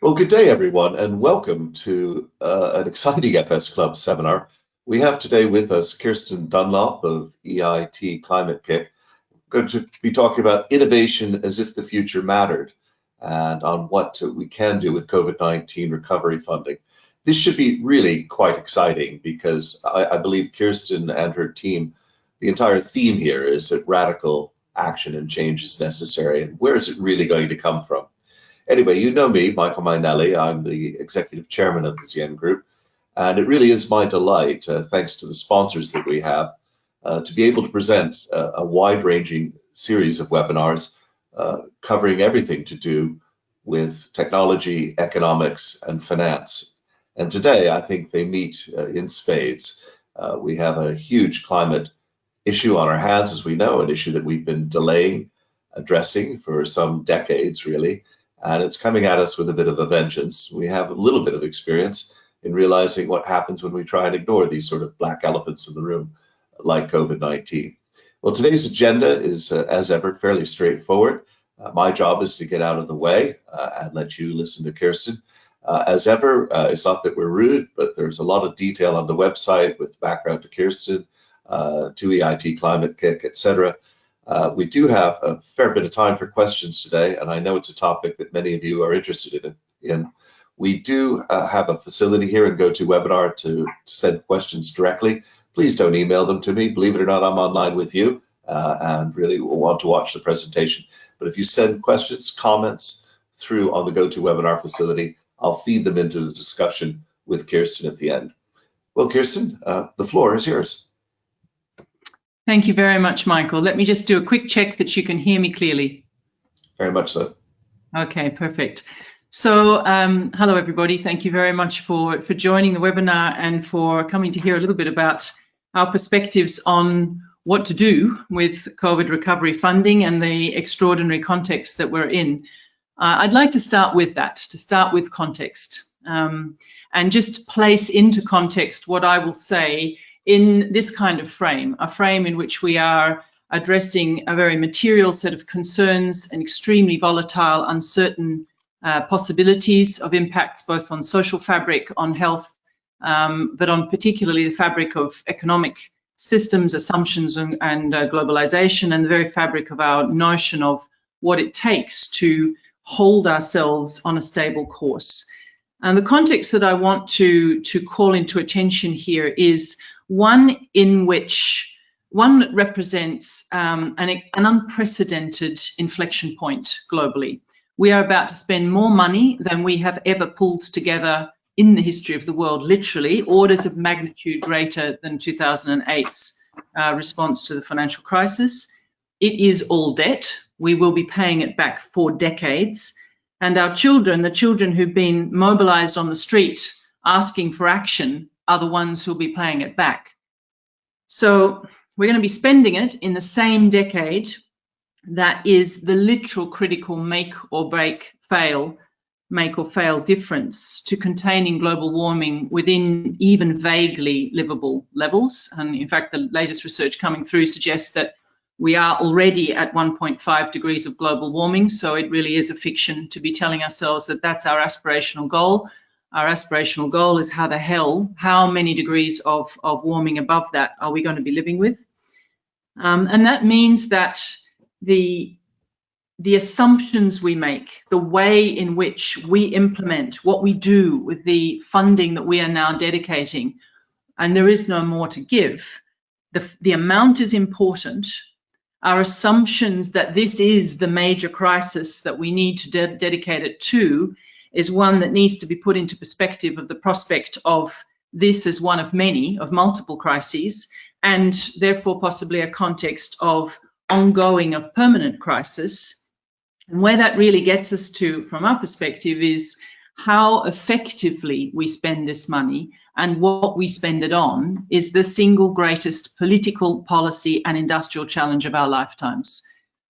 Well, good day, everyone, and welcome to an exciting FS Club seminar. We have today with us Kirsten Dunlop of EIT Climate-KIC. We're going to be talking about innovation as if the future mattered and on what we can do with COVID-19 recovery funding. This should be really quite exciting because I believe Kirsten and her team, the entire theme here is that radical action and change is necessary. And where is it really going to come from? Anyway, you know me, Michael Mainelli. I'm the executive chairman of the ZN Group, and it really is my delight, thanks to the sponsors that we have, to be able to present a wide-ranging series of webinars covering everything to do with technology, economics, and finance. And today, I think they meet in spades. We have a huge climate issue on our hands, as we know, an issue that we've been delaying addressing for some decades, really. And it's coming at us with a bit of a vengeance. We have a little bit of experience in realizing what happens when we try and ignore these sort of black elephants in the room, like COVID-19. Well, today's agenda is, as ever, fairly straightforward. My job is to get out of the way and let you listen to Kirsten. As ever, it's not that we're rude, but there's a lot of detail on the website with background to Kirsten, to EIT Climate-KIC, etc. We do have a fair bit of time for questions today, and I know it's a topic that many of you are interested in. We do have a facility here in GoToWebinar to send questions directly. Please don't email them to me. Believe it or not, I'm online with you and really want to watch the presentation. But if you send questions, comments through on the GoToWebinar facility, I'll feed them into the discussion with Kirsten at the end. Well, Kirsten, the floor is yours. Thank you very much, Michael. Let me just do a quick check that you can hear me clearly. Very much so. Okay, perfect. So hello, everybody. Thank you very much for joining the webinar and for coming to hear a little bit about our perspectives on what to do with COVID recovery funding and the extraordinary context that we're in. I'd like to start with that, to start with context, and just place into context what I will say in this kind of frame, a frame in which we are addressing a very material set of concerns and extremely volatile, uncertain possibilities of impacts both on social fabric, on health, but on particularly the fabric of economic systems, assumptions, and globalization, and the very fabric of our notion of what it takes to hold ourselves on a stable course. And the context that I want to call into attention here is one that represents an unprecedented inflection point globally. We are about to spend more money than we have ever pulled together in the history of the world, literally, orders of magnitude greater than 2008's response to the financial crisis. It is all debt. We will be paying it back for decades. And our children, the children who've been mobilized on the street asking for action, are the ones who'll be paying it back. So we're going to be spending it in the same decade that is the literal critical make or fail difference to containing global warming within even vaguely livable levels. And in fact, the latest research coming through suggests that we are already at 1.5 degrees of global warming. So it really is a fiction to be telling ourselves that that's our aspirational goal. Our aspirational goal is how many degrees of warming above that are we going to be living with? And that means that the assumptions we make, the way in which we implement what we do with the funding that we are now dedicating, and there is no more to give, the amount is important. Our assumptions that this is the major crisis that we need to dedicate it to is one that needs to be put into perspective of the prospect of this as one of many, of multiple crises, and therefore possibly a context of ongoing, of permanent crisis. And where that really gets us to, from our perspective, is how effectively we spend this money and what we spend it on is the single greatest political, policy, and industrial challenge of our lifetimes.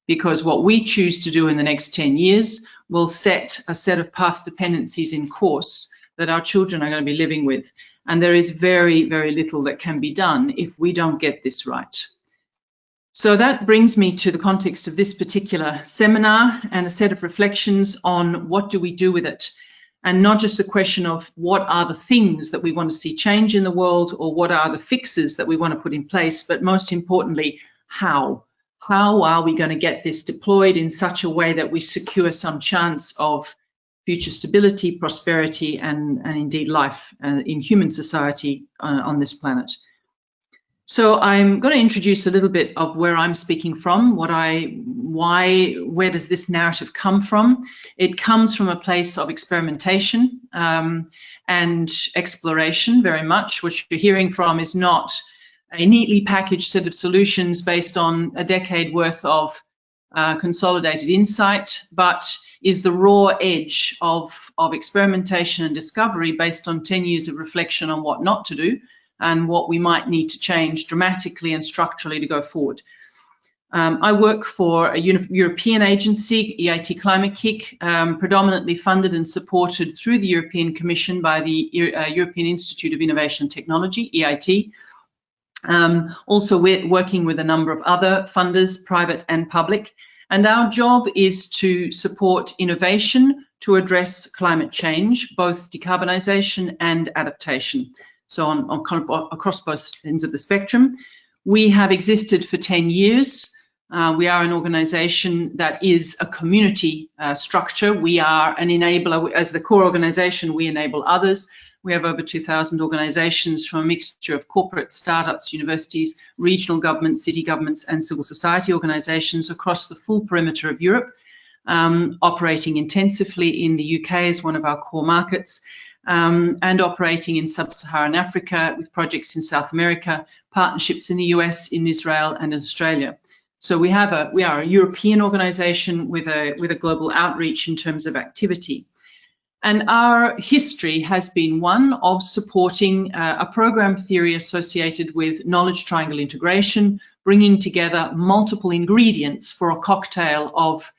Because what we choose to do in the next 10 years will set a set of path dependencies in course that our children are going to be living with. And there is very, very little that can be done if we don't get this right. So that brings me to the context of this particular seminar and a set of reflections on what do we do with it. and not just a question of what are the things that we want to see change in the world or what are the fixes that we want to put in place, but most importantly, how. How are we going to get this deployed in such a way that we secure some chance of future stability, prosperity, and indeed life in human society on this planet? So I'm going to introduce a little bit of where I'm speaking from, where does this narrative come from? It comes from a place of experimentation and exploration very much. What you're hearing from is not a neatly packaged set of solutions based on a decade worth of consolidated insight, but is the raw edge of experimentation and discovery based on 10 years of reflection on what not to do and what we might need to change dramatically and structurally to go forward. I work for a European agency, EIT Climate-KIC, predominantly funded and supported through the European Commission by the European Institute of Innovation and Technology, EIT. Also, we're working with a number of other funders, private and public, and our job is to support innovation to address climate change, both decarbonisation and adaptation. So on kind of across both ends of the spectrum. We have existed for 10 years. We are an organisation that is a community structure. We are an enabler. As the core organisation, we enable others. We have over 2,000 organisations from a mixture of corporate, startups, universities, regional governments, city governments, and civil society organisations across the full perimeter of Europe, operating intensively in the UK as one of our core markets. And operating in sub-Saharan Africa with projects in South America, partnerships in the US, in Israel, and Australia. So we are a European organisation with a global outreach in terms of activity. And our history has been one of supporting a program theory associated with knowledge triangle integration, bringing together multiple ingredients for a cocktail of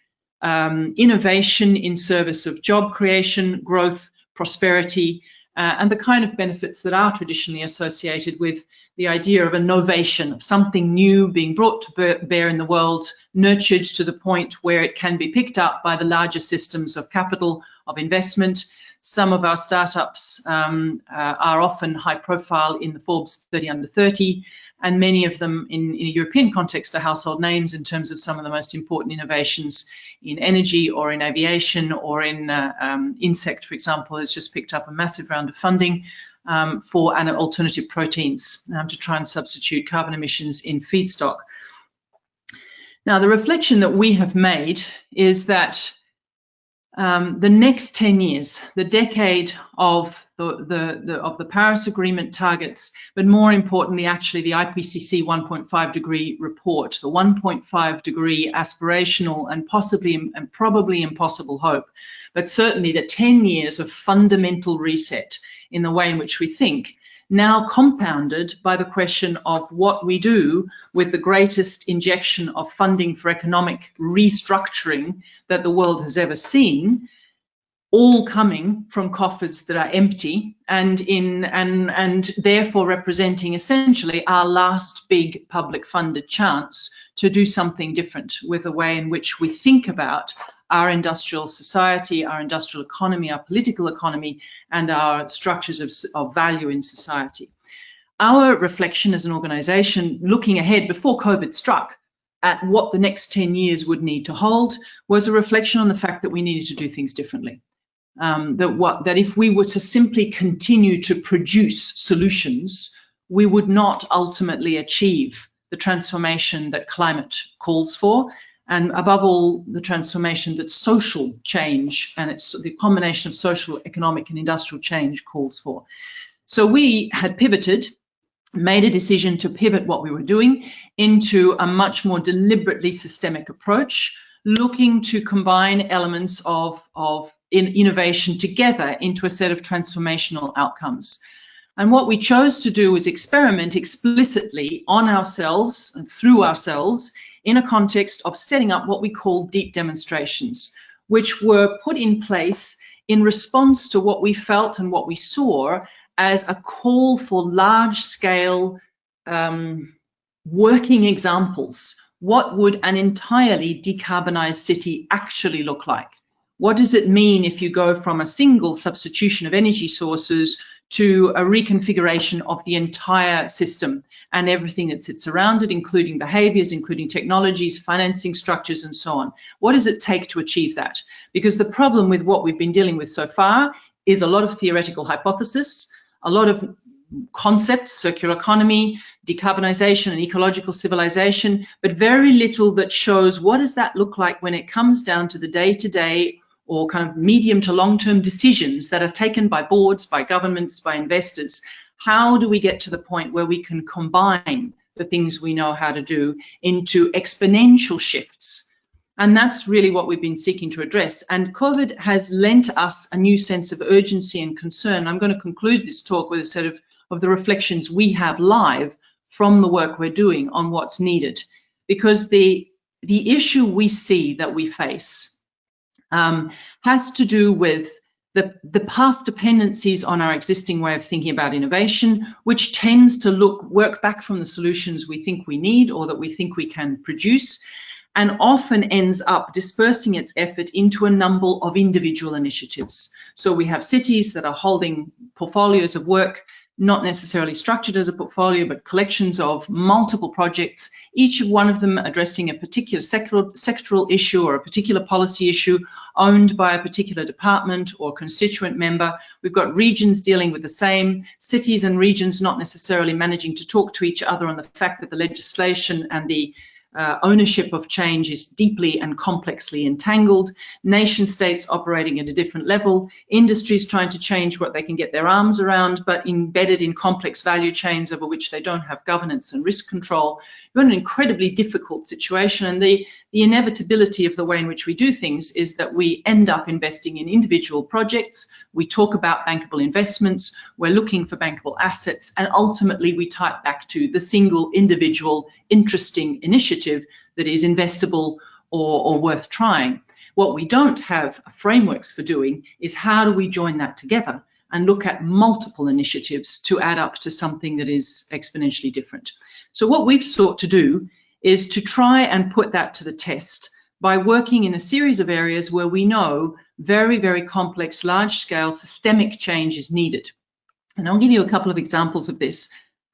innovation in service of job creation, growth, prosperity, and the kind of benefits that are traditionally associated with the idea of innovation, of something new being brought to bear in the world, nurtured to the point where it can be picked up by the larger systems of capital, of investment. Some of our startups are often high profile in the Forbes 30 under 30, and many of them in a European context are household names in terms of some of the most important innovations in energy or in aviation or in insect, for example, has just picked up a massive round of funding for alternative proteins to try and substitute carbon emissions in feedstock. Now, the reflection that we have made is that the next 10 years, the decade of the Paris Agreement targets, but more importantly, actually the IPCC 1.5 degree report, the 1.5 degree aspirational and possibly and probably impossible hope, but certainly the 10 years of fundamental reset in the way in which we think, now compounded by the question of what we do with the greatest injection of funding for economic restructuring that the world has ever seen, all coming from coffers that are empty and therefore representing essentially our last big public funded chance to do something different with the way in which we think about our industrial society, our industrial economy, our political economy, and our structures of value in society. Our reflection as an organisation, looking ahead before COVID struck at what the next 10 years would need to hold, was a reflection on the fact that we needed to do things differently. That if we were to simply continue to produce solutions, we would not ultimately achieve the transformation that climate calls for, and above all, the transformation that social change and it's the combination of social, economic, and industrial change calls for. So we had pivoted, made a decision to pivot what we were doing into a much more deliberately systemic approach, looking to combine elements of innovation together into a set of transformational outcomes. And what we chose to do was experiment explicitly on ourselves and through ourselves in a context of setting up what we call deep demonstrations, which were put in place in response to what we felt and what we saw as a call for large-scale working examples. What would an entirely decarbonized city actually look like? What does it mean if you go from a single substitution of energy sources to a reconfiguration of the entire system and everything that sits around it, including behaviours, including technologies, financing structures, and so on? What does it take to achieve that? Because the problem with what we've been dealing with so far is a lot of theoretical hypothesis, a lot of concepts, circular economy, decarbonisation and ecological civilization, but very little that shows what does that look like when it comes down to the day-to-day or kind of medium to long-term decisions that are taken by boards, by governments, by investors. How do we get to the point where we can combine the things we know how to do into exponential shifts? And that's really what we've been seeking to address. And COVID has lent us a new sense of urgency and concern. I'm going to conclude this talk with a set of the reflections we have live from the work we're doing on what's needed. Because the issue we see that we face has to do with the path dependencies on our existing way of thinking about innovation, which tends to work back from the solutions we think we need or that we think we can produce, and often ends up dispersing its effort into a number of individual initiatives. So we have cities that are holding portfolios of work, not necessarily structured as a portfolio, but collections of multiple projects, each one of them addressing a particular sectoral issue or a particular policy issue owned by a particular department or constituent member. We've got regions dealing with the same, cities and regions not necessarily managing to talk to each other on the fact that the legislation and the ownership of change is deeply and complexly entangled, nation states operating at a different level, industries trying to change what they can get their arms around, but embedded in complex value chains over which they don't have governance and risk control. You're in an incredibly difficult situation, and the inevitability of the way in which we do things is that we end up investing in individual projects. We talk about bankable investments, we're looking for bankable assets, and ultimately we tie it back to the single individual interesting initiative that is investable or worth trying. What we don't have frameworks for doing is how do we join that together and look at multiple initiatives to add up to something that is exponentially different. So what we've sought to do is to try and put that to the test by working in a series of areas where we know very, very complex, large-scale systemic change is needed. And I'll give you a couple of examples of this.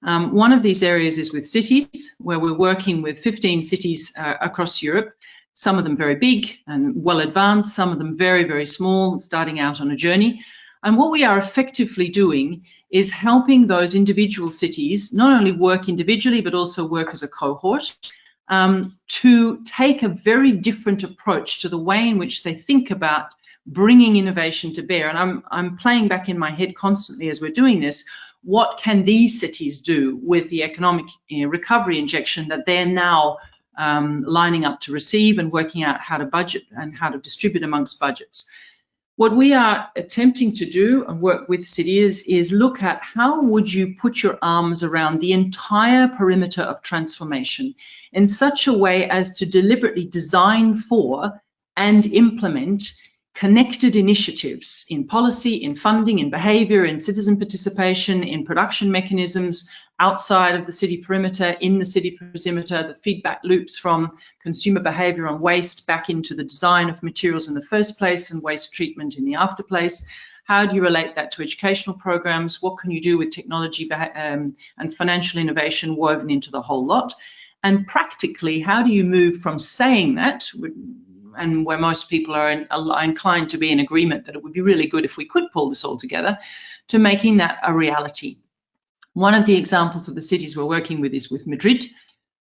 One of these areas is with cities, where we're working with 15 cities across Europe, some of them very big and well advanced, some of them very, very small, starting out on a journey. And what we are effectively doing is helping those individual cities not only work individually, but also work as a cohort, to take a very different approach to the way in which they think about bringing innovation to bear. And I'm playing back in my head constantly as we're doing this, what can these cities do with the economic recovery injection that they're now lining up to receive and working out how to budget and how to distribute amongst budgets. What we are attempting to do and work with cities is look at how would you put your arms around the entire perimeter of transformation in such a way as to deliberately design for and implement connected initiatives in policy, in funding, in behaviour, in citizen participation, in production mechanisms outside of the city perimeter, in the city perimeter, the feedback loops from consumer behaviour on waste back into the design of materials in the first place and waste treatment in the afterplace. How do you relate that to educational programs? What can you do with technology and financial innovation woven into the whole lot? And practically, how do you move from saying that, and where most people are inclined to be in agreement that it would be really good if we could pull this all together, to making that a reality? One of the examples of the cities we're working with is with Madrid,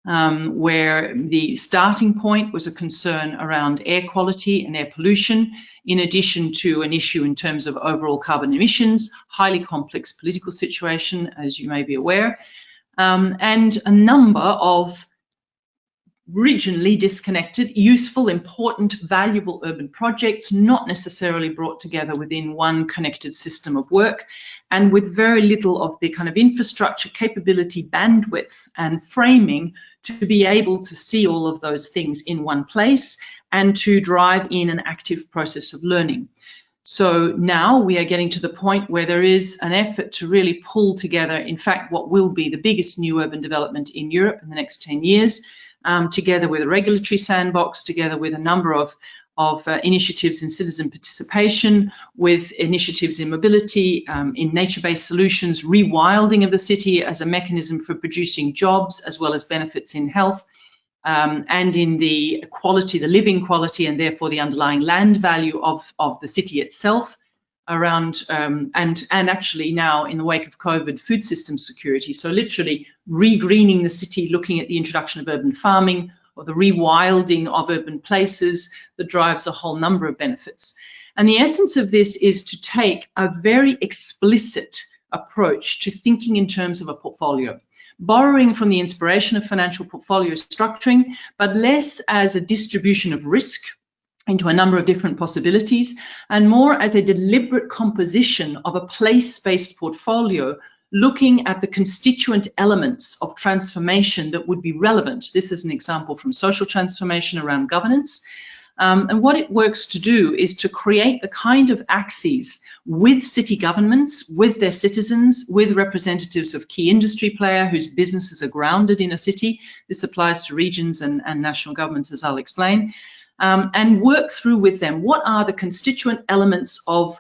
where the starting point was a concern around air quality and air pollution, in addition to an issue in terms of overall carbon emissions, highly complex political situation, as you may be aware, and a number of regionally disconnected, useful, important, valuable urban projects, not necessarily brought together within one connected system of work, and with very little of the kind of infrastructure, capability, bandwidth, and framing to be able to see all of those things in one place and to drive in an active process of learning. So now we are getting to the point where there is an effort to really pull together, in fact, what will be the biggest new urban development in Europe in the next 10 years, together with a regulatory sandbox, together with a number of initiatives in citizen participation, with initiatives in mobility, in nature-based solutions, rewilding of the city as a mechanism for producing jobs as well as benefits in health, and in the quality, the living quality, and therefore the underlying land value of the city itself, around and actually now in the wake of COVID, food system security. So literally regreening the city, looking at the introduction of urban farming or the rewilding of urban places that drives a whole number of benefits. And the essence of this is to take a very explicit approach to thinking in terms of a portfolio, borrowing from the inspiration of financial portfolio structuring, but less as a distribution of risk into a number of different possibilities, and more as a deliberate composition of a place-based portfolio, looking at the constituent elements of transformation that would be relevant. This is an example from social transformation around governance. And what it works to do is to create the kind of axes with city governments, with their citizens, with representatives of key industry player whose businesses are grounded in a city. This applies to regions and national governments, as I'll explain, and work through with them what are the constituent elements of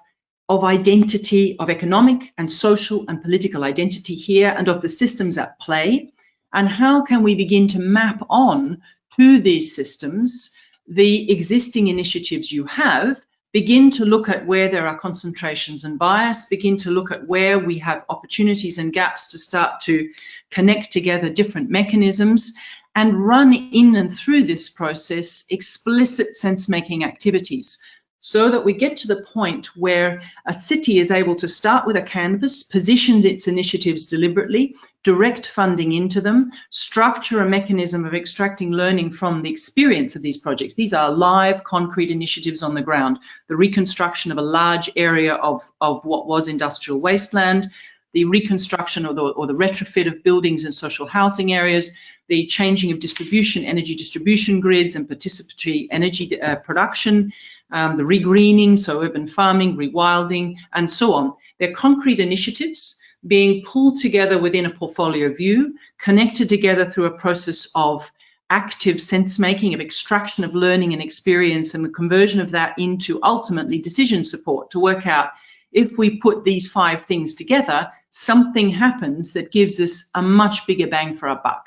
identity, of economic and social and political identity here, and of the systems at play, and how can we begin to map on to these systems the existing initiatives you have, begin to look at where there are concentrations and bias, begin to look at where we have opportunities and gaps to start to connect together different mechanisms, and run in and through this process explicit sense-making activities, so that we get to the point where a city is able to start with a canvas, positions its initiatives deliberately, direct funding into them, structure a mechanism of extracting learning from the experience of these projects. These are live, concrete initiatives on the ground. The reconstruction of a large area of what was industrial wasteland, the reconstruction or the retrofit of buildings and social housing areas, the changing of distribution, energy distribution grids and participatory energy production, the regreening, so urban farming, rewilding, and so on. They're concrete initiatives being pulled together within a portfolio view, connected together through a process of active sense-making, of extraction of learning and experience, and the conversion of that into ultimately decision support to work out, if we put these 5 things together, something happens that gives us a much bigger bang for our buck.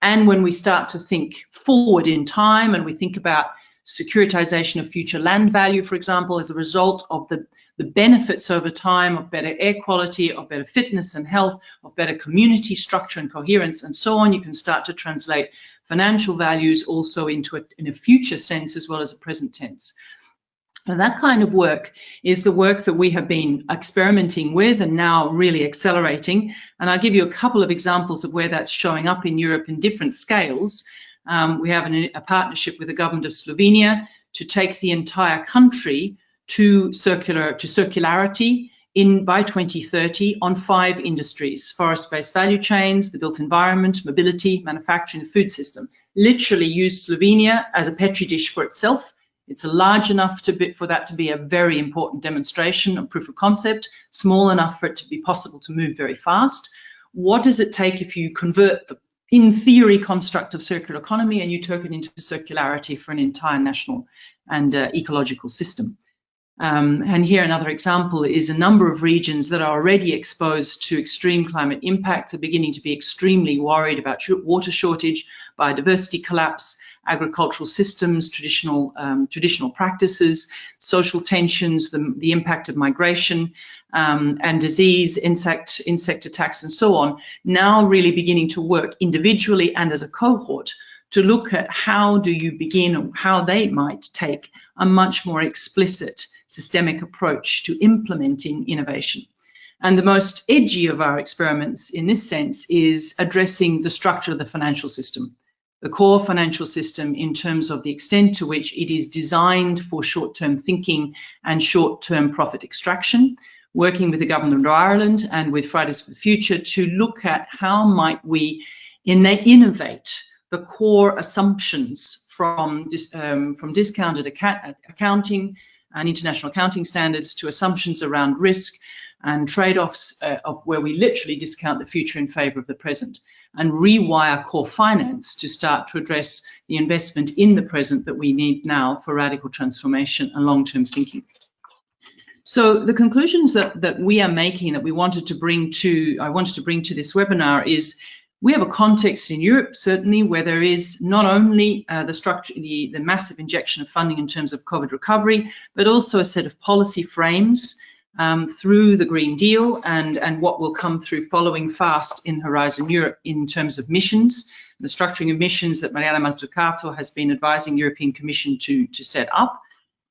And when we start to think forward in time and we think about securitization of future land value, for example, as a result of the benefits over time of better air quality, of better fitness and health, of better community structure and coherence, and so on, you can start to translate financial values also into in a future sense as well as a present tense. And that kind of work is the work that we have been experimenting with and now really accelerating. And I'll give you a couple of examples of where that's showing up in Europe in different scales. We have a partnership with the government of Slovenia to take the entire country to circularity by 2030 on 5 industries: forest-based value chains, the built environment, mobility, manufacturing, the food system. Literally use Slovenia as a petri dish for itself. It's large enough for that to be a very important demonstration of proof of concept, small enough for it to be possible to move very fast. What does it take if you convert the, in theory, construct of circular economy and you turn it into circularity for an entire national and ecological system? And here another example is a number of regions that are already exposed to extreme climate impacts are beginning to be extremely worried about water shortage, biodiversity collapse, agricultural systems, traditional practices, social tensions, the impact of migration and disease, insect attacks, and so on, now really beginning to work individually and as a cohort to look at how do you begin, or how they might take a much more explicit systemic approach to implementing innovation. And the most edgy of our experiments in this sense is addressing the structure of the financial system, the core financial system, in terms of the extent to which it is designed for short-term thinking and short-term profit extraction, working with the Government of Ireland and with Fridays for the Future to look at how might we innovate the core assumptions from discounted accounting and international accounting standards to assumptions around risk and trade-offs of where we literally discount the future in favor of the present. and rewire core finance to start to address the investment in the present that we need now for radical transformation and long-term thinking. So the conclusions that we are making, that I wanted to bring to this webinar, is we have a context in Europe, certainly, where there is not only the massive injection of funding in terms of COVID recovery, but also a set of policy frames through the Green Deal and what will come through following fast in Horizon Europe in terms of missions, the structuring of missions that Mariana Mazzucato has been advising the European Commission to set up.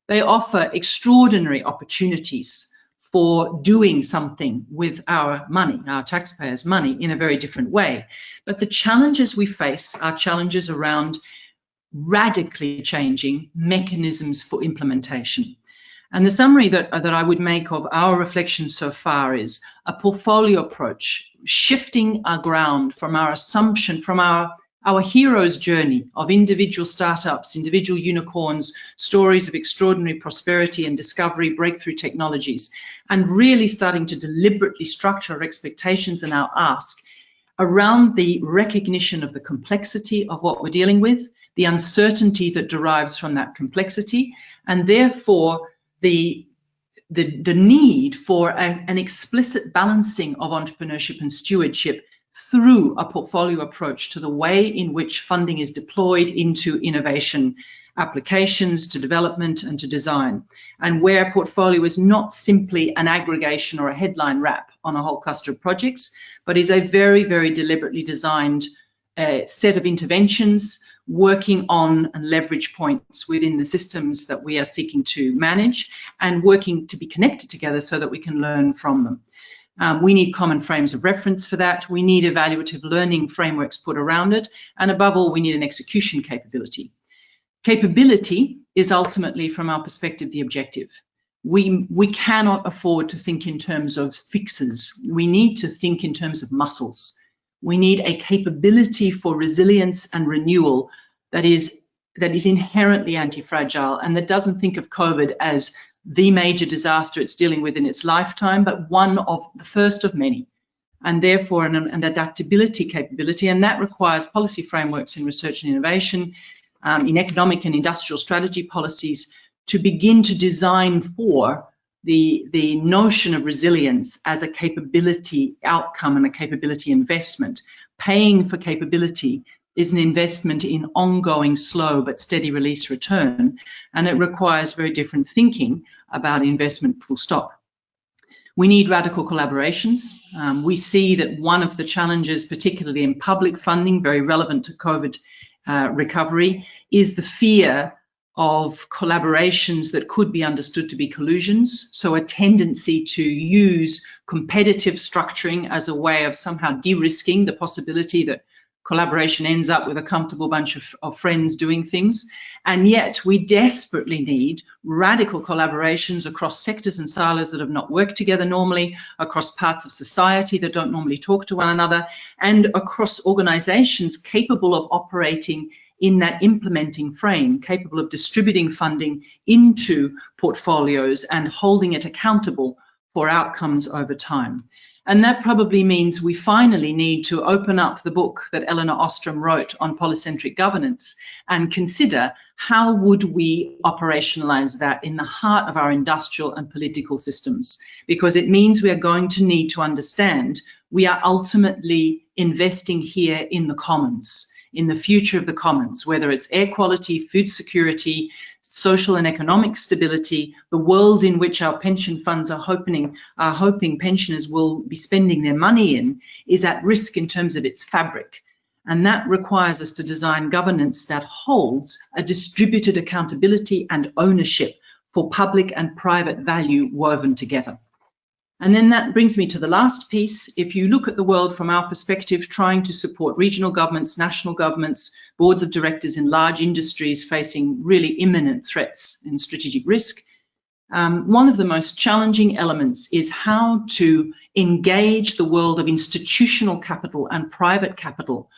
They offer extraordinary opportunities for doing something with our money, our taxpayers' money, in a very different way. But the challenges we face are challenges around radically changing mechanisms for implementation. And the summary that I would make of our reflections so far is a portfolio approach, shifting our ground from our assumption, from our hero's journey of individual startups, individual unicorns, stories of extraordinary prosperity and discovery, breakthrough technologies, and really starting to deliberately structure our expectations and our ask around the recognition of the complexity of what we're dealing with, the uncertainty that derives from that complexity, and therefore the need for an explicit balancing of entrepreneurship and stewardship through a portfolio approach to the way in which funding is deployed into innovation applications, to development and to design, and where portfolio is not simply an aggregation or a headline wrap on a whole cluster of projects, but is a very, very deliberately designed set of interventions working on and leverage points within the systems that we are seeking to manage and working to be connected together so that we can learn from them. We need common frames of reference for that. We need evaluative learning frameworks put around it. And above all, we need an execution capability. Capability is ultimately, from our perspective, the objective. We cannot afford to think in terms of fixes. We need to think in terms of muscles. We need a capability for resilience and renewal that is inherently anti-fragile and that doesn't think of COVID as the major disaster it's dealing with in its lifetime, but one of the first of many, and therefore an adaptability capability. And that requires policy frameworks in research and innovation, in economic and industrial strategy policies, to begin to design for the notion of resilience as a capability outcome and a capability investment. Paying for capability is an investment in ongoing, slow but steady release return, and it requires very different thinking about investment, full stop. We need radical collaborations. We see that one of the challenges, particularly in public funding, very relevant to COVID recovery, is the fear of collaborations that could be understood to be collusions. So a tendency to use competitive structuring as a way of somehow de-risking the possibility that collaboration ends up with a comfortable bunch of friends doing things. And yet we desperately need radical collaborations across sectors and silos that have not worked together normally, across parts of society that don't normally talk to one another, and across organizations capable of operating in that implementing frame, capable of distributing funding into portfolios and holding it accountable for outcomes over time. And that probably means we finally need to open up the book that Elinor Ostrom wrote on polycentric governance and consider how would we operationalize that in the heart of our industrial and political systems, because it means we are going to need to understand we are ultimately investing here in the commons, in the future of the commons, whether it's air quality, food security, social and economic stability, the world in which our pension funds are hoping pensioners will be spending their money in, is at risk in terms of its fabric. And that requires us to design governance that holds a distributed accountability and ownership for public and private value woven together. And then that brings me to the last piece. If you look at the world from our perspective, trying to support regional governments, national governments, boards of directors in large industries facing really imminent threats and strategic risk, one of the most challenging elements is how to engage the world of institutional capital and private capital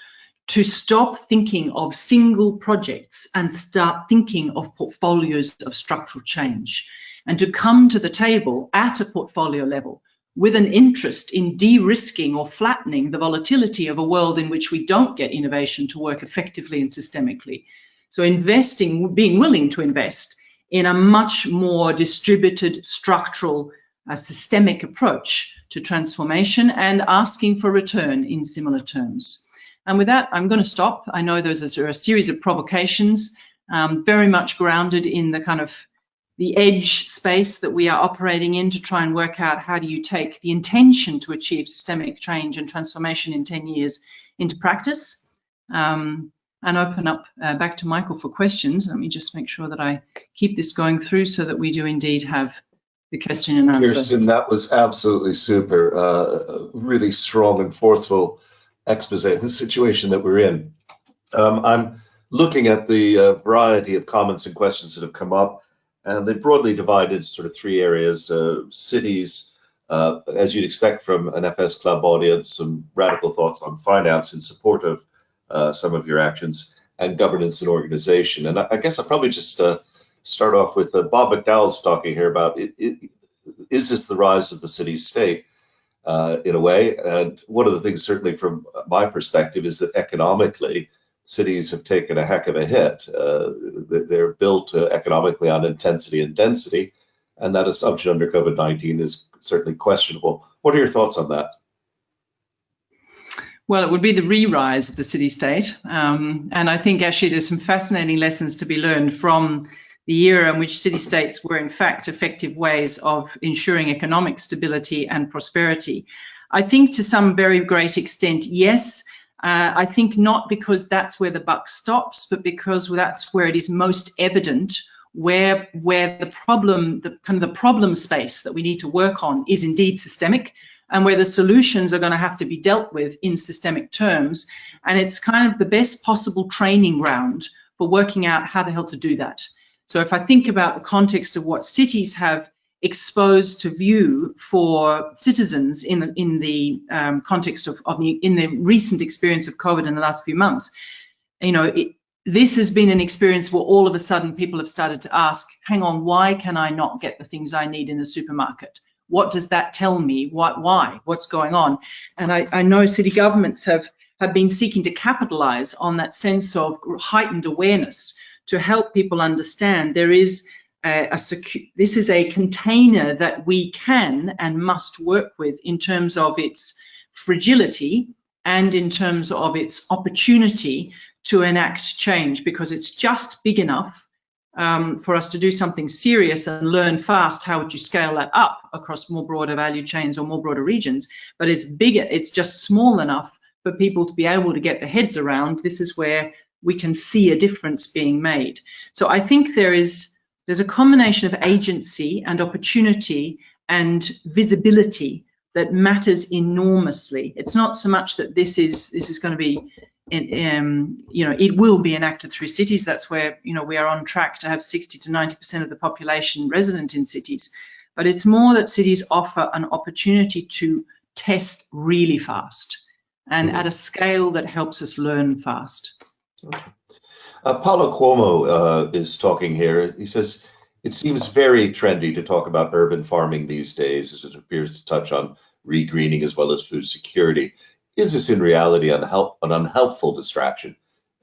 to stop thinking of single projects and start thinking of portfolios of structural change, and to come to the table at a portfolio level with an interest in de-risking or flattening the volatility of a world in which we don't get innovation to work effectively and systemically. So investing, being willing to invest in a much more distributed, structural, systemic approach to transformation and asking for return in similar terms. And with that, I'm going to stop. I know those are a series of provocations, very much grounded in the kind of the edge space that we are operating in to try and work out how do you take the intention to achieve systemic change and transformation in 10 years into practice. And open up back to Michael for questions. Let me just make sure that I keep this going through so that we do indeed have the question and answer. Kirsten, that was absolutely super. Really strong and forceful expose of the situation that we're in. I'm looking at the variety of comments and questions that have come up, and they're broadly divided sort of three areas. Cities, as you'd expect from an FS Club audience, some radical thoughts on finance in support of some of your actions, and governance and organization. And I guess I'll probably just start off with Bob McDowell's talking here about is this the rise of the city-state in a way? And one of the things, certainly from my perspective, is that economically, cities have taken a heck of a hit. They're built economically on intensity and density, and that assumption under COVID-19 is certainly questionable. What are your thoughts on that? Well, it would be the re-rise of the city-state. And I think actually there's some fascinating lessons to be learned from the era in which city-states were in fact effective ways of ensuring economic stability and prosperity. I think to some very great extent, yes. I think not because that's where the buck stops, but because that's where it is most evident where the problem, the problem space that we need to work on is indeed systemic, and where the solutions are going to have to be dealt with in systemic terms. And it's kind of the best possible training ground for working out how the hell to do that. So if I think about the context of what cities have exposed to view for citizens in the context of the recent experience of COVID in the last few months, you know, this has been an experience where all of a sudden people have started to ask, hang on, why can I not get the things I need in the supermarket? What does that tell me? Why? What's going on? And I know city governments have been seeking to capitalize on that sense of heightened awareness to help people understand there is this is a container that we can and must work with in terms of its fragility and in terms of its opportunity to enact change, because it's just big enough for us to do something serious and learn fast how would you scale that up across more broader value chains or more broader regions. But it's bigger, it's just small enough for people to be able to get their heads around. This is where we can see a difference being made. So I think there's a combination of agency and opportunity and visibility that matters enormously. It's not so much that this is going to be, you know, it will be enacted through cities. That's where, you know, we are on track to have 60 to 90% of the population resident in cities. But it's more that cities offer an opportunity to test really fast and at a scale that helps us learn fast. Okay. Paolo Cuomo is talking here. He says, it seems very trendy to talk about urban farming these days, as it appears to touch on regreening as well as food security. Is this in reality an unhelpful distraction,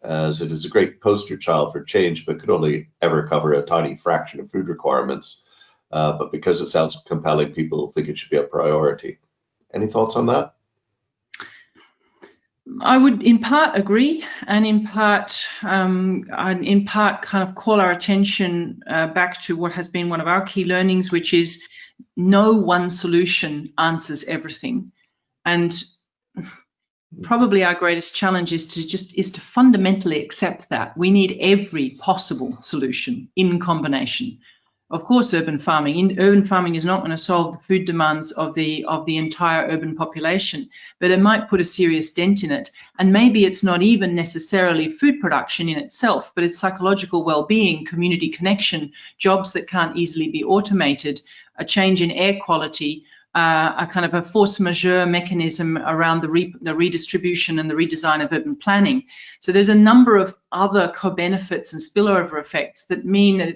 as it is a great poster child for change, but could only ever cover a tiny fraction of food requirements? But because it sounds compelling, people think it should be a priority. Any thoughts on that? I would in part agree, and in part kind of call our attention back to what has been one of our key learnings, which is no one solution answers everything. And probably our greatest challenge is to fundamentally accept that we need every possible solution in combination. Of course, urban farming is not going to solve the food demands of the entire urban population, but it might put a serious dent in it. And maybe it's not even necessarily food production in itself, but it's psychological well-being, community connection, jobs that can't easily be automated, a change in air quality, a kind of a force majeure mechanism around the redistribution and the redesign of urban planning. So there's a number of other co-benefits and spillover effects that mean that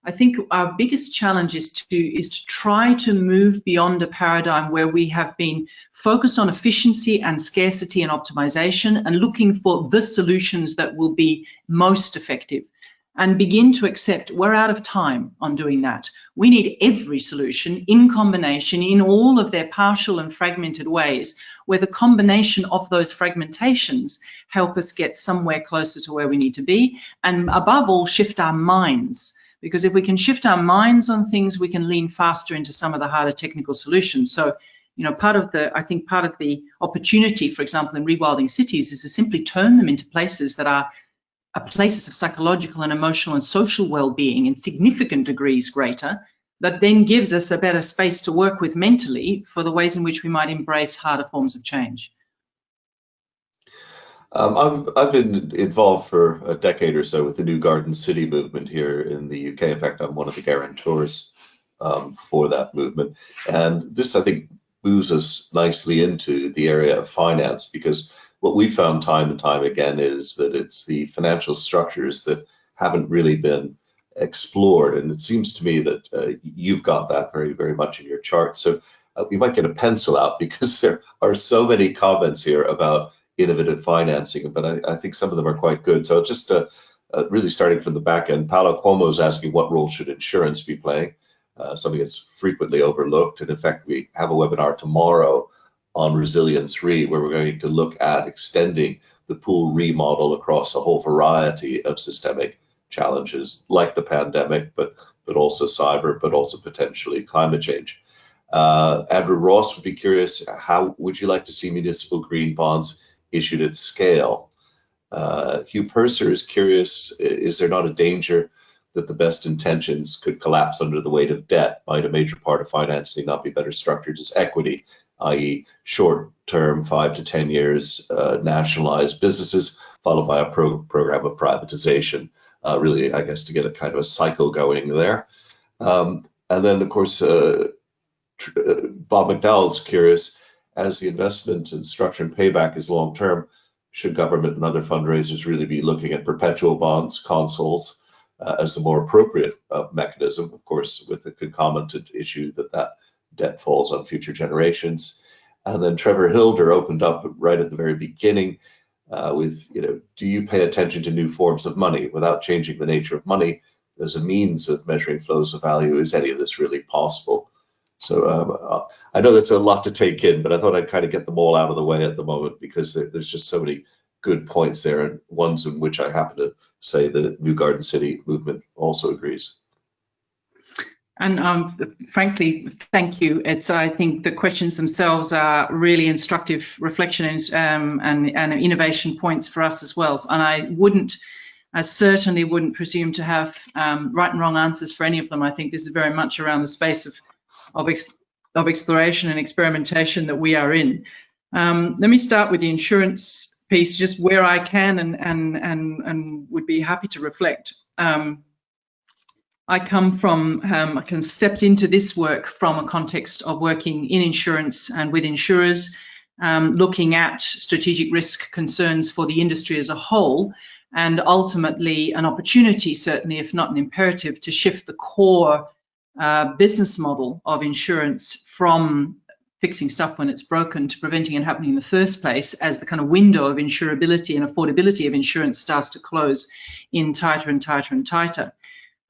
I think our biggest challenge is to try to move beyond a paradigm where we have been focused on efficiency and scarcity and optimization and looking for the solutions that will be most effective, and begin to accept we're out of time on doing that. We need every solution in combination in all of their partial and fragmented ways, where the combination of those fragmentations help us get somewhere closer to where we need to be, and above all, shift our minds. Because if we can shift our minds on things, we can lean faster into some of the harder technical solutions. So, you know, I think part of the opportunity, for example, in rewilding cities is to simply turn them into places that are places of psychological and emotional and social well-being in significant degrees greater, that then gives us a better space to work with mentally for the ways in which we might embrace harder forms of change. I've been involved for a decade or so with the New Garden City movement here in the UK. In fact, I'm one of the guarantors for that movement. And this, I think, moves us nicely into the area of finance, because what we found time and time again is that it's the financial structures that haven't really been explored. And it seems to me that you've got that very, very much in your chart. So we might get a pencil out, because there are so many comments here about innovative financing, but I think some of them are quite good. So just really starting from the back end, Paolo Cuomo is asking, what role should insurance be playing? Something that's frequently overlooked. And in fact, we have a webinar tomorrow on Resilience Re, where we're going to look at extending the pool remodel across a whole variety of systemic challenges like the pandemic, but also cyber, but also potentially climate change. Andrew Ross would be curious, how would you like to see municipal green bonds issued at scale? Hugh Purser is curious, is there not a danger that the best intentions could collapse under the weight of debt? Might a major part of financing not be better structured as equity, i.e. short-term, 5 to 10 years, nationalized businesses, followed by a program of privatization, really, I guess, to get a kind of a cycle going there. And then, of course, Bob McDowell's curious, as the investment and structure and payback is long-term, should government and other fundraisers really be looking at perpetual bonds, consols, as the more appropriate mechanism, of course, with the concomitant issue that debt falls on future generations? And then Trevor Hilder opened up right at the very beginning with, do you pay attention to new forms of money without changing the nature of money as a means of measuring flows of value? Is any of this really possible? So I know that's a lot to take in, but I thought I'd kind of get them all out of the way at the moment, because there's just so many good points there, and ones in which I happen to say the New Garden City movement also agrees. And frankly, thank you. I think the questions themselves are really instructive reflections and innovation points for us as well. And I certainly wouldn't presume to have right and wrong answers for any of them. I think this is very much around the space of exploration and experimentation that we are in. Let me start with the insurance piece, just where I can and would be happy to reflect. I come from, I kind of stepped into this work from a context of working in insurance and with insurers, looking at strategic risk concerns for the industry as a whole, and ultimately an opportunity, certainly, if not an imperative, to shift the core business model of insurance from fixing stuff when it's broken to preventing it happening in the first place, as the kind of window of insurability and affordability of insurance starts to close in tighter and tighter and tighter.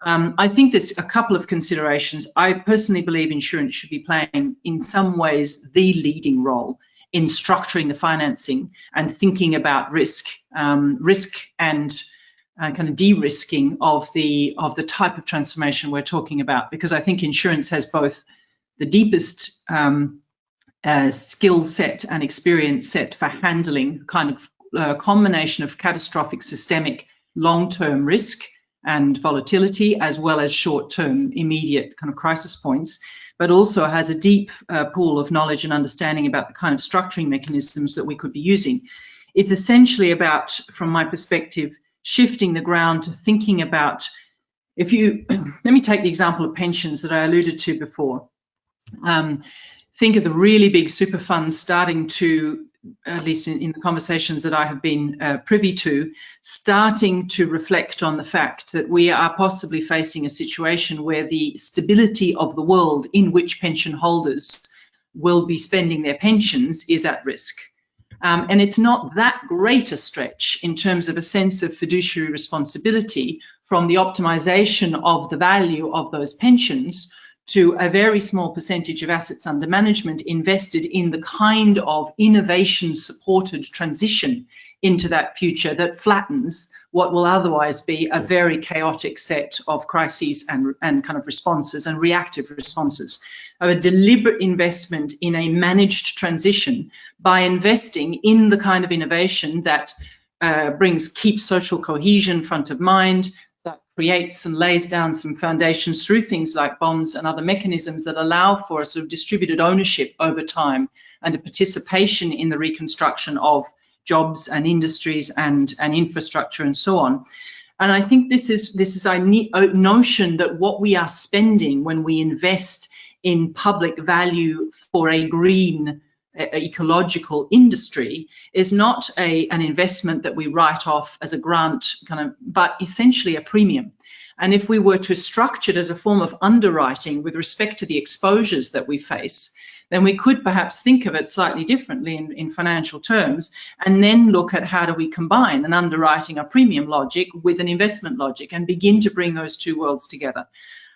I think there's a couple of considerations. I personally believe insurance should be playing, in some ways, the leading role in structuring the financing and thinking about risk and kind of de-risking of the type of transformation we're talking about, because I think insurance has both the deepest skill set and experience set for handling kind of combination of catastrophic, systemic, long-term risk and volatility, as well as short-term, immediate kind of crisis points, but also has a deep pool of knowledge and understanding about the kind of structuring mechanisms that we could be using. It's essentially about, from my perspective, shifting the ground to thinking about, let me take the example of pensions that I alluded to before. think of the really big super funds starting to, at least in the conversations that I have been privy to, starting to reflect on the fact that we are possibly facing a situation where the stability of the world in which pension holders will be spending their pensions is at risk. And it's not that great a stretch in terms of a sense of fiduciary responsibility from the optimization of the value of those pensions to a very small percentage of assets under management invested in the kind of innovation-supported transition into that future that flattens what will otherwise be a very chaotic set of crises and kind of responses and reactive responses. A deliberate investment in a managed transition by investing in the kind of innovation that keeps social cohesion front of mind, that creates and lays down some foundations through things like bonds and other mechanisms that allow for a sort of distributed ownership over time and a participation in the reconstruction of jobs and industries and infrastructure and so on. And I think this is a notion that what we are spending when we invest in public value for a green ecological industry is not an investment that we write off as a grant but essentially a premium. And if we were to structure it as a form of underwriting with respect to the exposures that we face, then we could perhaps think of it slightly differently in financial terms, and then look at how do we combine an underwriting, a premium logic with an investment logic and begin to bring those two worlds together.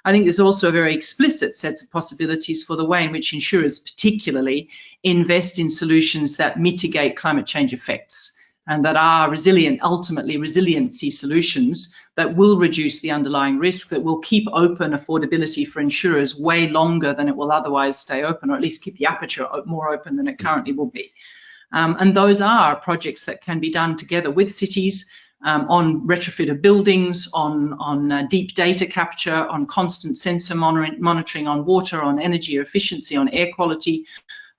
I think there's also a very explicit set of possibilities for the way in which insurers particularly invest in solutions that mitigate climate change effects and that are resilient, ultimately resiliency solutions that will reduce the underlying risk, that will keep open affordability for insurers way longer than it will otherwise stay open, or at least keep the aperture more open than it currently will be. And those are projects that can be done together with cities, on retrofit of buildings, on deep data capture, on constant sensor monitoring on water, on energy efficiency, on air quality,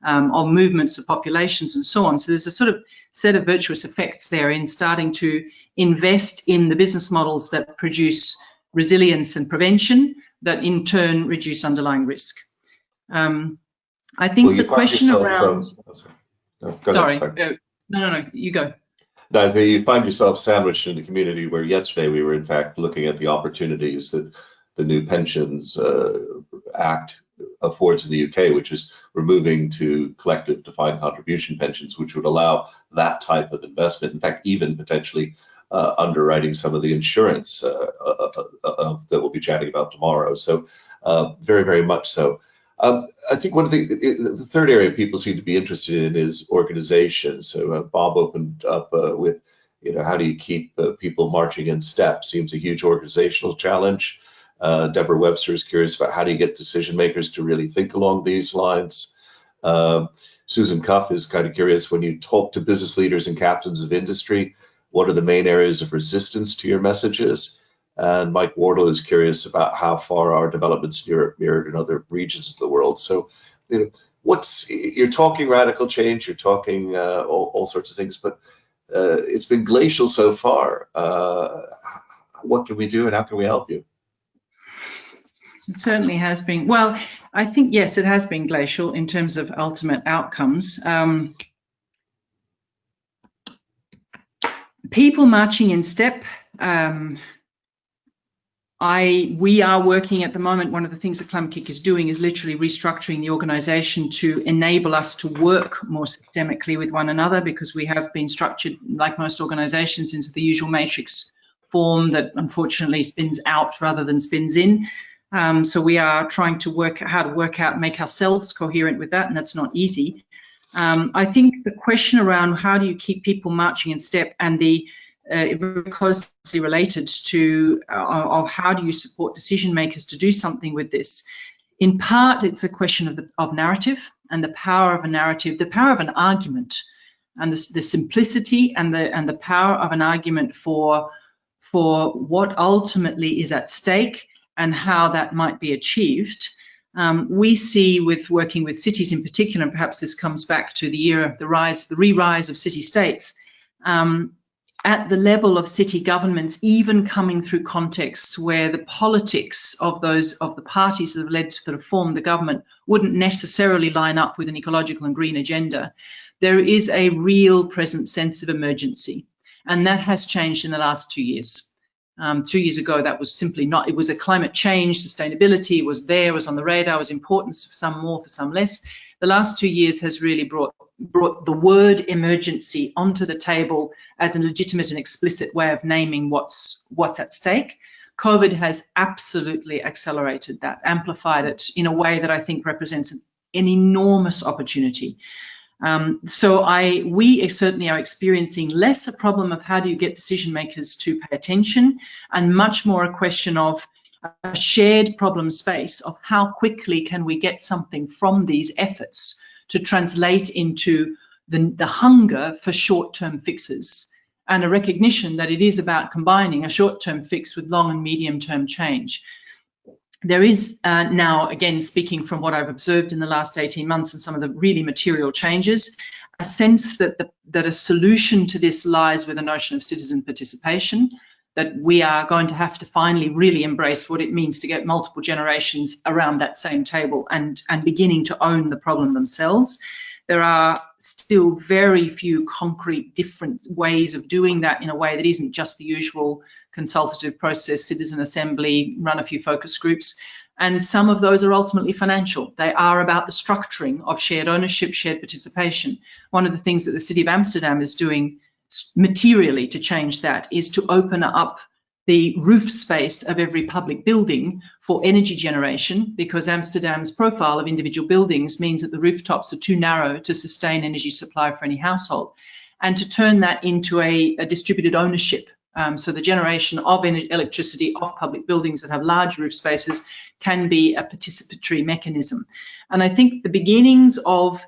on movements of populations and so on. So there's a sort of set of virtuous effects there in starting to invest in the business models that produce resilience and prevention that in turn reduce underlying risk. I think the question around... No, you go. No, I say you find yourself sandwiched in a community where yesterday we were in fact looking at the opportunities that the new Pensions Act affords in the UK, which is removing to collective defined contribution pensions, which would allow that type of investment. In fact, even potentially underwriting some of the insurance that we'll be chatting about tomorrow. So very, very much so. I think one of the third area people seem to be interested in is organization. So Bob opened up with, how do you keep people marching in step? Seems a huge organizational challenge. Deborah Webster is curious about how do you get decision makers to really think along these lines. Susan Cuff is kind of curious, when you talk to business leaders and captains of industry, what are the main areas of resistance to your messages? And Mike Wardle is curious about how far our developments in Europe mirrored in other regions of the world. So, you're talking radical change, you're talking all sorts of things, but it's been glacial so far. What can we do and how can we help you? It certainly has been. Well, I think, yes, it has been glacial in terms of ultimate outcomes. People marching in step. We are working at the moment, one of the things that Climate-KIC is doing is literally restructuring the organisation to enable us to work more systemically with one another, because we have been structured, like most organisations, into the usual matrix form that unfortunately spins out rather than spins in. So we are trying to work out, make ourselves coherent with that, and that's not easy. I think the question around how do you keep people marching in step and the very closely related to of how do you support decision makers to do something with this. In part, it's a question of narrative and the power of a narrative, the power of an argument, and the simplicity and the power of an argument for what ultimately is at stake and how that might be achieved. We see, with working with cities in particular, and perhaps this comes back to the era of the re-rise of city-states, at the level of city governments, even coming through contexts where the politics of the parties that have formed the government wouldn't necessarily line up with an ecological and green agenda, there is a real present sense of emergency. And that has changed in the last 2 years. 2 years ago, that was simply not, it was a climate change, sustainability was there, was on the radar, was important for some more, for some less. The last 2 years has really brought the word emergency onto the table as a legitimate and explicit way of naming what's at stake. COVID has absolutely accelerated that, amplified it in a way that I think represents an enormous opportunity. We certainly are experiencing less a problem of how do you get decision makers to pay attention, and much more a question of a shared problem space of how quickly can we get something from these efforts to translate into the hunger for short-term fixes, and a recognition that it is about combining a short-term fix with long and medium-term change. There is now, again, speaking from what I've observed in the last 18 months and some of the really material changes, a sense that a solution to this lies with the notion of citizen participation, that we are going to have to finally really embrace what it means to get multiple generations around that same table and beginning to own the problem themselves. There are still very few concrete different ways of doing that in a way that isn't just the usual consultative process, citizen assembly, run a few focus groups. And some of those are ultimately financial. They are about the structuring of shared ownership, shared participation. One of the things that the City of Amsterdam is doing materially to change that is to open up the roof space of every public building for energy generation, because Amsterdam's profile of individual buildings means that the rooftops are too narrow to sustain energy supply for any household, and to turn that into a distributed ownership. So the generation of electricity of public buildings that have large roof spaces can be a participatory mechanism. And I think the beginnings of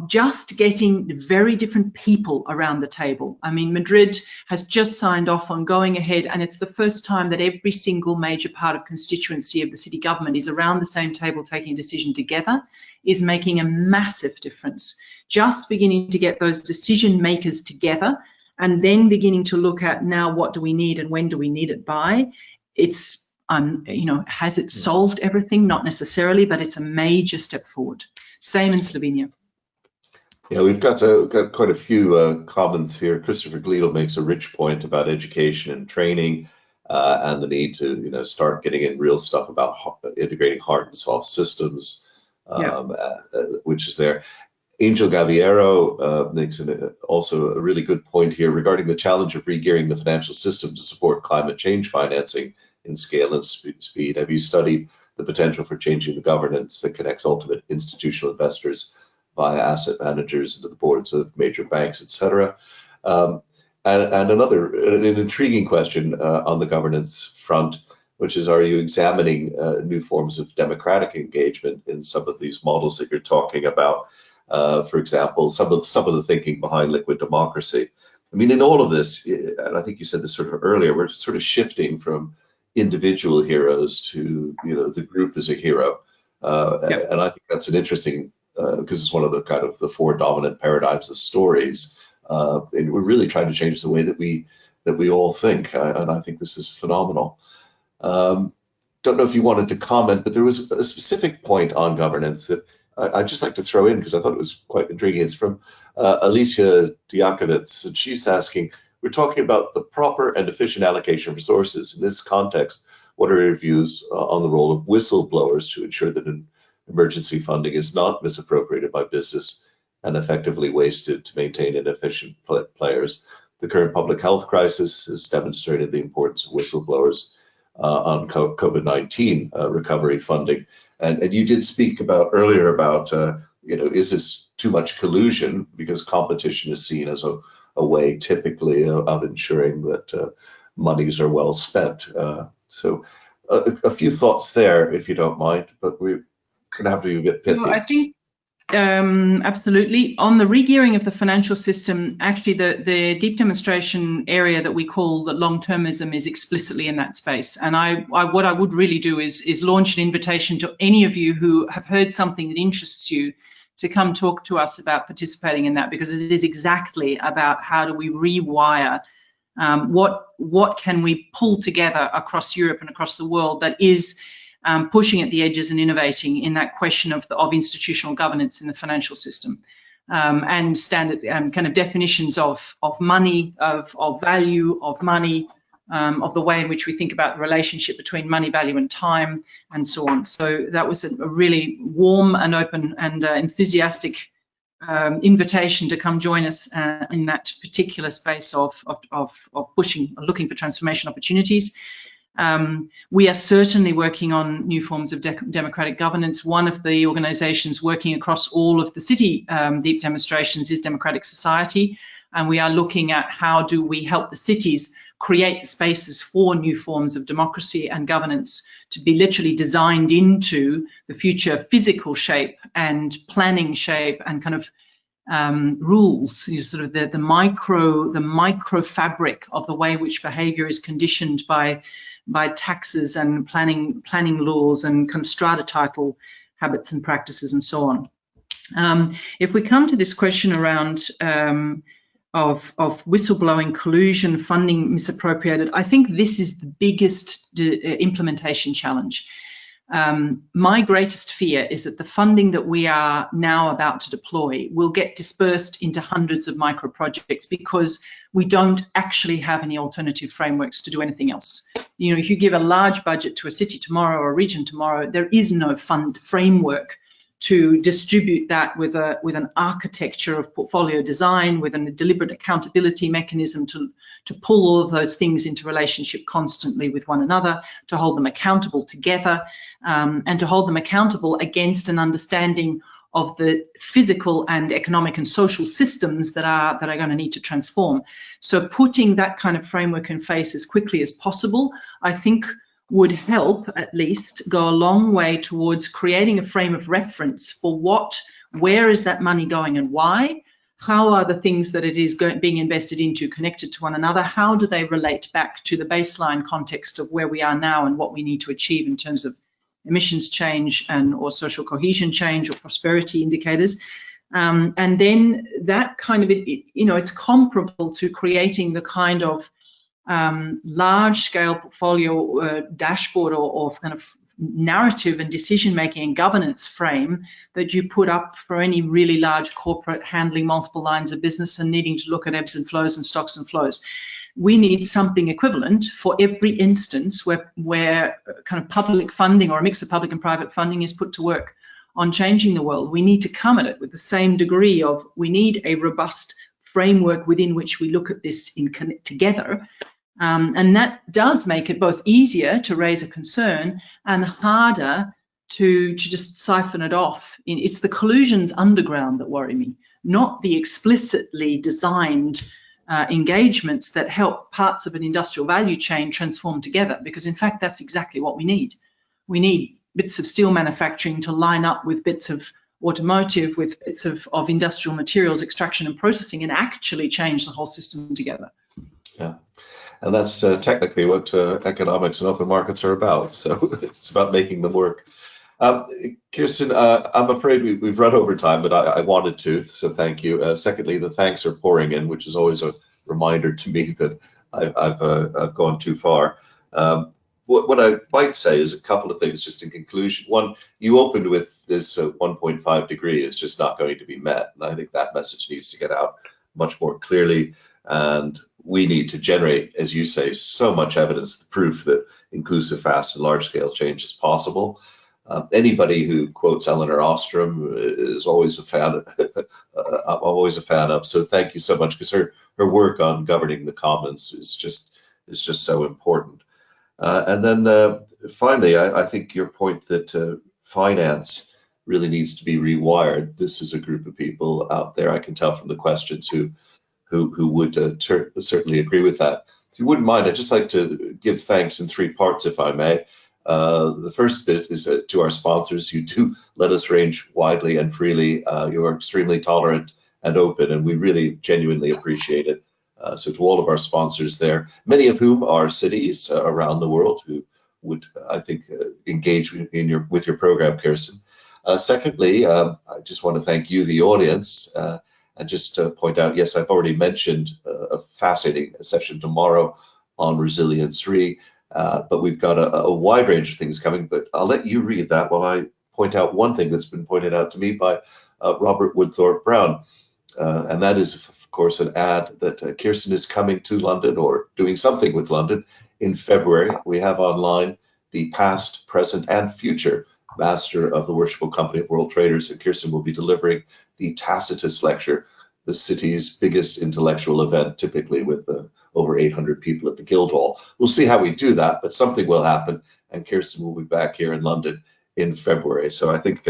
just getting very different people around the table. I mean, Madrid has just signed off on going ahead, and it's the first time that every single major part of constituency of the city government is around the same table taking a decision together, is making a massive difference. Just beginning to get those decision makers together and then beginning to look at now what do we need and when do we need it by. It's, has it solved everything? Not necessarily, but it's a major step forward. Same in Slovenia. Yeah, we've got quite a few comments here. Christopher Gleedle makes a rich point about education and training and the need to start getting in real stuff about integrating hard and soft systems, which is there. Angel Gaviero makes also a really good point here regarding the challenge of regearing the financial system to support climate change financing in scale and speed. Have you studied the potential for changing the governance that connects ultimate institutional investors via asset managers into the boards of major banks, etc.? And an intriguing question on the governance front, which is, are you examining new forms of democratic engagement in some of these models that you're talking about? For example, some of the thinking behind liquid democracy. I mean, in all of this, and I think you said this sort of earlier, we're sort of shifting from individual heroes to the group as a hero, and I think that's an interesting. Because it's one of the kind of the four dominant paradigms of stories, and we're really trying to change the way that we all think, and I think this is phenomenal. Don't know if you wanted to comment, but there was a specific point on governance that I'd just like to throw in because I thought it was quite intriguing. It's from Alicia Diakovitz, and she's asking, we're talking about the proper and efficient allocation of resources. In this context, what are your views on the role of whistleblowers to ensure that emergency funding is not misappropriated by business and effectively wasted to maintain inefficient players? The current public health crisis has demonstrated the importance of whistleblowers on COVID-19 recovery funding. And you did speak earlier about, is this too much collusion, because competition is seen as a way typically of ensuring that monies are well spent. So a few thoughts there, if you don't mind, but we're going to have to be a bit pithy. So I think absolutely. On the regearing of the financial system, actually the deep demonstration area that we call the long-termism is explicitly in that space. And what I would really do is launch an invitation to any of you who have heard something that interests you to come talk to us about participating in that, because it is exactly about how do we rewire What can we pull together across Europe and across the world that is pushing at the edges and innovating in that question of institutional governance in the financial system, and standard kind of definitions of money, of value, of money, of the way in which we think about the relationship between money, value, and time, and so on. So that was a really warm and open and enthusiastic invitation to come join us in that particular space of pushing, looking for transformation opportunities. We are certainly working on new forms of democratic governance. One of the organisations working across all of the city deep demonstrations is Democratic Society, and we are looking at how do we help the cities create the spaces for new forms of democracy and governance to be literally designed into the future physical shape and planning shape and kind of rules, sort of the micro fabric of the way which behaviour is conditioned by taxes and planning laws and kind of strata title habits and practices and so on. If we come to this question around of whistleblowing, collusion, funding misappropriated, I think this is the biggest implementation challenge. My greatest fear is that the funding that we are now about to deploy will get dispersed into hundreds of micro projects because we don't actually have any alternative frameworks to do anything else. You know, if you give a large budget to a city tomorrow or a region tomorrow, there is no fund framework to distribute that with an architecture of portfolio design, with a deliberate accountability mechanism to pull all of those things into relationship constantly with one another, to hold them accountable together, and to hold them accountable against an understanding of the physical and economic and social systems that are going to need to transform. So putting that kind of framework in place as quickly as possible, I think, would help at least go a long way towards creating a frame of reference for where is that money going and why? How are the things that it is being invested into connected to one another? How do they relate back to the baseline context of where we are now and what we need to achieve in terms of emissions change or social cohesion change or prosperity indicators? And then that kind of, it's comparable to creating the kind of large-scale portfolio dashboard or kind of narrative and decision-making and governance frame that you put up for any really large corporate handling multiple lines of business and needing to look at ebbs and flows and stocks and flows. We need something equivalent for every instance where kind of public funding or a mix of public and private funding is put to work on changing the world. We need to come at it with the same degree of, we need a robust framework within which we look at this together. And that does make it both easier to raise a concern and harder to just siphon it off. It's the collusions underground that worry me, not the explicitly designed engagements that help parts of an industrial value chain transform together, because in fact that's exactly what we need. We need bits of steel manufacturing to line up with bits of automotive, with bits of industrial materials extraction and processing, and actually change the whole system together. Yeah. And that's technically what economics and open markets are about. So it's about making them work. Kirsten, I'm afraid we've run over time, but I wanted to, so thank you. Secondly, the thanks are pouring in, which is always a reminder to me that I've gone too far. What I might say is a couple of things just in conclusion. One, you opened with this 1.5 degree is just not going to be met. And I think that message needs to get out much more clearly. And we need to generate, as you say, so much evidence, the proof that inclusive, fast, and large-scale change is possible. Anybody who quotes Eleanor Ostrom is always a fan. I'm always a fan of. So thank you so much, because her work on governing the commons is just so important. And then finally, I think your point that finance really needs to be rewired. This is a group of people out there, I can tell from the questions, who would certainly agree with that. If you wouldn't mind, I'd just like to give thanks in three parts, if I may. The first bit is to our sponsors. You do let us range widely and freely. You are extremely tolerant and open, and we really genuinely appreciate it. So to all of our sponsors there, many of whom are cities around the world who would, I think, engage with your program, Kirsten. Secondly, I just want to thank you, the audience. And just to point out, yes, I've already mentioned a fascinating session tomorrow on Resilience Re, but we've got a wide range of things coming, but I'll let you read that while I point out one thing that's been pointed out to me by Robert Woodthorpe Brown. And that is, of course, an ad that Kirsten is coming to London or doing something with London in February. We have online the past, present, and future Master of the Worshipful Company of World Traders, and Kirsten will be delivering the Tacitus Lecture, the city's biggest intellectual event, typically with over 800 people at the Guildhall. We'll see how we do that, but something will happen, and Kirsten will be back here in London in February. So I think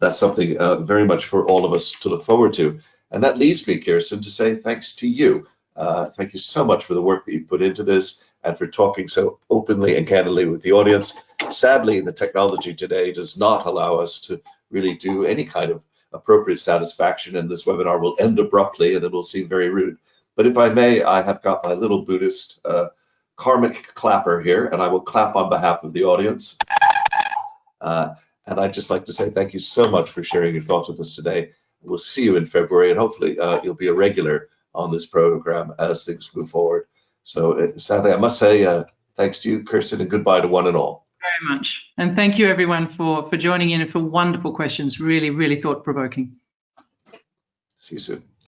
that's something very much for all of us to look forward to. And that leads me, Kirsten, to say thanks to you. Thank you so much for the work that you've put into this and for talking so openly and candidly with the audience. Sadly, the technology today does not allow us to really do any kind of appropriate satisfaction, and this webinar will end abruptly and it will seem very rude. But if I may, I have got my little Buddhist karmic clapper here, and I will clap on behalf of the audience. And I'd just like to say thank you so much for sharing your thoughts with us today. We'll see you in February, and hopefully you'll be a regular on this program as things move forward. So sadly, I must say thanks to you, Kirsten, and goodbye to one and all. Very much. And thank you, everyone, for joining in and for wonderful questions. Really, really thought-provoking. See you soon.